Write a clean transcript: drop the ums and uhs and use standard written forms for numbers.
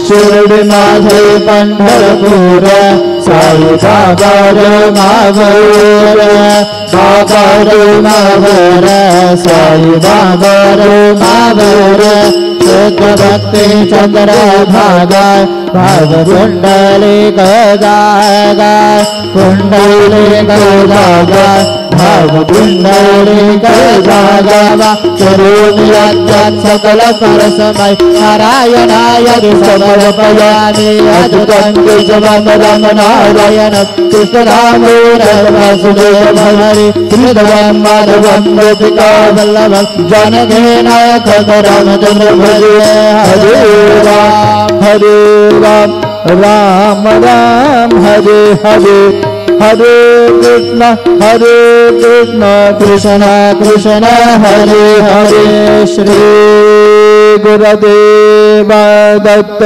शिर्डी माझे पंढरपूर साई बाबा मावर बाबा मावर साई बाबा मावर शुद्ध भक्ति चंद्र भागा भाग कुंडली गागा कुंडली गागा भाग कुंडली गागा करोमि यज्ञं सकल परस्मै नारायणाय समर्पयामि अच्युतं केशवं नारायणं कृष्णदामोदरं वासुदेवं हरि श्रीधरं माधवं गोपिका वल्लभं जानकी नायकं रामचन्द्रं भजे हरे राम राम राम हरे हरे हरे कृष्ण कृष्ण कृष्ण हरे हरे श्री गुरुदेव दत्त।